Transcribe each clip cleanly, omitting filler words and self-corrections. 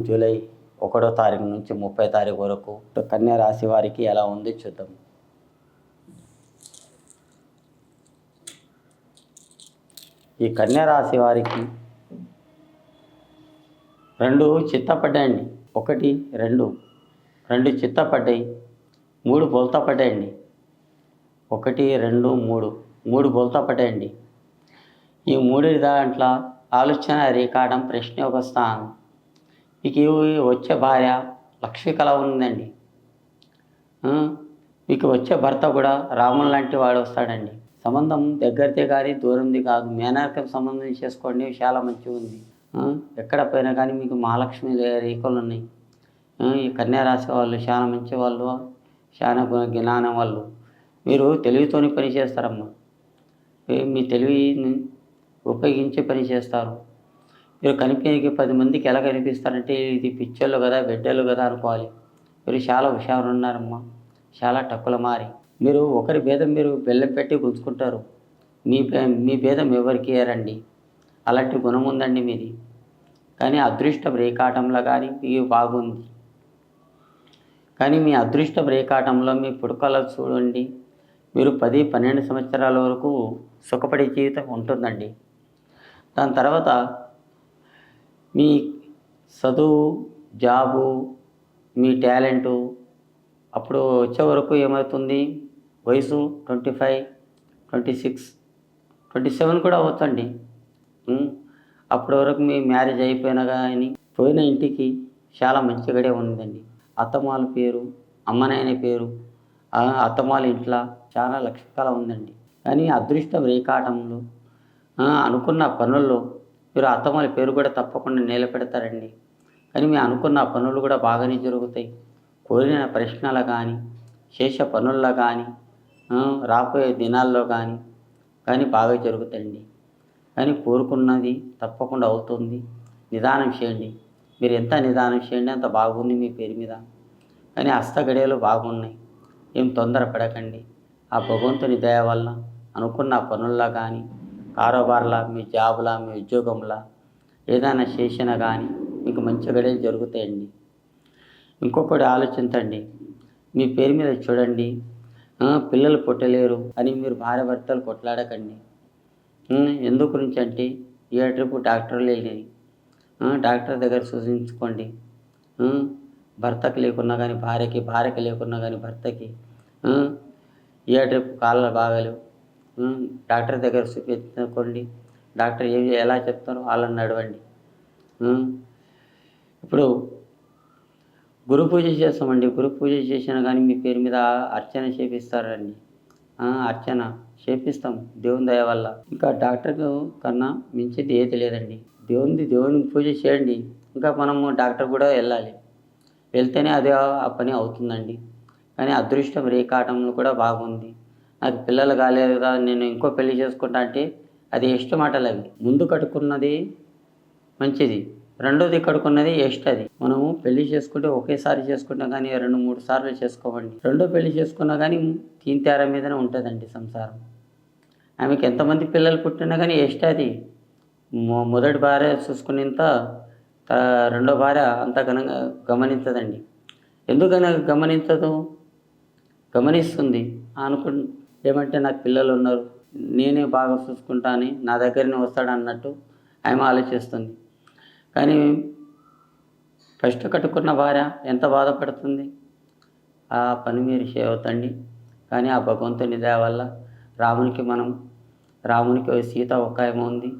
July 1వ తారీఖు నుంచి 30వ తారీఖు వరకు కన్యా రాశి వారికి ఎలా ఉంది చూద్దాం. ఈ కన్యా రాశి వారికి 2 చిత్తపడ్డాయండి. 1 2 చిత్తపడ్డాయి, 3 బోల్తా పడ్డాయండి. 1 2 3 బోల్తా పడ్డాయండి. ఈ 3 దాంట్లో ఆలోచన రేఖాటం ప్రశ్న ఒక స్థానం. మీకు వచ్చే భార్య లక్ష్మి కళ ఉందండి. మీకు వచ్చే భర్త కూడా రాముడు లాంటి వాడు వస్తాడండి. సంబంధం దగ్గరదే కానీ దూరంది కాదు. మేనరికం సంబంధం చేసుకోండి, చాలా మంచిగా ఉంది. ఎక్కడ పోయినా కానీ మీకు మహాలక్ష్మి రేఖలు ఉన్నాయి. ఈ కన్యా రాశి వాళ్ళు చాలా మంచి వాళ్ళు, చాలా జ్ఞానం వాళ్ళు. మీరు తెలివితోని పని చేస్తారమ్మా. మీ తెలివిని ఉపయోగించి పని చేస్తారు. మీరు కనిపించే 10 మందికి ఎలా కనిపిస్తారంటే ఇది పిచ్చోళ్ళు కదా, బిడ్డలు కదా అనుకోవాలి. మీరు చాలా హుషారు ఉన్నారమ్మా, చాలా టక్కుల మారి. మీరు ఒకరి భేదం మీరు బెల్లం పెట్టి గుంజుకుంటారు. మీ భేదం ఎవరికి ఇయ్యరండి. అలాంటి గుణం ఉందండి మీది. కానీ అదృష్టం రేఖాటంలో కానీ మీకు బాగుంది. కానీ మీ అదృష్టం రేఖాటంలో మీ పుడకలు చూడండి, మీరు 10-12 సంవత్సరాల వరకు సుఖపడే జీవితం ఉంటుందండి. దాని తర్వాత మీ చదువు, జాబు, మీ టాలెంటు అప్పుడు వచ్చే వరకు ఏమవుతుంది, వయసు 25, 26, 27 కూడా అవుతుందండి. అప్పటి వరకు మీ మ్యారేజ్ అయిపోయినా కానీ పోయిన ఇంటికి చాలా మంచిగానే ఉందండి. అత్తమాల పేరు, అమ్మనాయన పేరు, అత్తమాల ఇంట్లో చాలా లక్ష్మీకళ ఉందండి. కానీ అదృష్టం రేఖాటంలో అనుకున్న పనుల్లో మీరు అత్తమాల పేరు కూడా తప్పకుండా నిలబెడతారండి. కానీ మీరు అనుకున్న పనులు కూడా బాగానే జరుగుతాయి. కోరిన ప్రశ్నలు కానీ, చేసే పనుల్లో కానీ, రాబోయే దినాల్లో కానీ బాగా జరుగుతాయండి. కానీ కోరుకున్నది తప్పకుండా అవుతుంది. నిదానం చేయండి. మీరు ఎంత నిదానం చేయండి అంత బాగుంది మీ పేరు మీద. కానీ హస్తగడియలు బాగున్నాయి. ఏం తొందరపడకండి. ఆ భగవంతుని దయ వల్ల అనుకున్న పనుల్లో కానీ, కారోబార్లా, మీ జాబులా, మీ ఉద్యోగంలా ఏదైనా చేసినా కానీ మీకు మంచి గడియలు జరుగుతాయండి. ఇంకొకటి ఆలోచించండి. మీ పేరు మీద చూడండి, పిల్లలు పుట్టలేరు అని మీరు భార్య భర్తలు కొట్లాడకండి. ఎందు గురించి అంటే ఏ ట్రిప్ డాక్టర్లు వెళ్ళినాయి. డాక్టర్ దగ్గర సూచించుకోండి. భర్తకు లేకున్నా కానీ భార్యకి, భార్యకి లేకున్నా కానీ భర్తకి. ఏ ట్రిప్ కాళ్ళ బాగలేవు, డాక్టర్ దగ్గర చూపించుకోండి. డాక్టర్ ఎలా చెప్తారో వాళ్ళని నడవండి. ఇప్పుడు గురు పూజ చేస్తామండి. గురు పూజ చేసినా కానీ మీ పేరు మీద అర్చన చేపిస్తారండి. అర్చన చేపిస్తాం దేవుని దయ వల్ల. ఇంకా డాక్టర్ కన్నా మించింది ఏది లేదండి. దేవుని పూజ చేయండి. ఇంకా మనము డాక్టర్ కూడా వెళ్ళాలి. వెళ్తేనే అది ఆ పని అవుతుందండి. కానీ అదృష్టం రేఖాటంలో కూడా బాగుంది. నాకు పిల్లలు కాలేదు కదా, నేను ఇంకో పెళ్లి చేసుకుంటా అంటే అది ఎస్ట్ మాటలు అవి. ముందు కట్టుకున్నది మంచిది, రెండోది కట్టుకున్నది ఎస్ట్. అది మనము పెళ్లి చేసుకుంటే ఒకేసారి చేసుకుంటాం కానీ 2-3 సార్లు చేసుకోవండి. రెండో పెళ్లి చేసుకున్నా కానీ తీన్తేర మీదనే ఉంటుందండి సంసారం. ఆమెకి ఎంతమంది పిల్లలు పుట్టినా కానీ ఎస్ట్. అది మొదటి భార్య చూసుకునేంత రెండో భార్య అంత ఘనంగా గమనించదండి. ఎందుకని గమనించదు? గమనిస్తుంది. ఏమంటే నాకు పిల్లలు ఉన్నారు, నేనే బాగా చూసుకుంటా అని నా దగ్గరనే వస్తాడు అన్నట్టు ఆమె ఆలోచిస్తుంది. కానీ ఫస్ట్ కట్టుకున్న భార్య ఎంత బాధపడుతుంది. ఆ పని మీరు చేయవద్దండి. కానీ ఆ భగవంతుని దయ వల్ల రామునికి సీత ఒక్కాయమ ఉంది.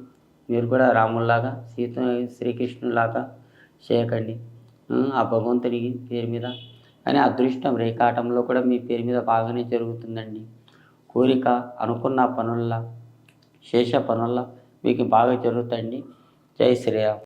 మీరు కూడా రాముల్లాగా శ్రీకృష్ణులాగా చేయకండి. ఆ భగవంతుని పేరు మీద. కానీ అదృష్టం రేఖాటంలో కూడా మీ పేరు మీద బాగానే జరుగుతుందండి. కోరిక అనుకున్న పనుల్లో, చేసే పనుల్లో మీకు బాగా జరుగుతాయండి. జై శ్రీరామ్.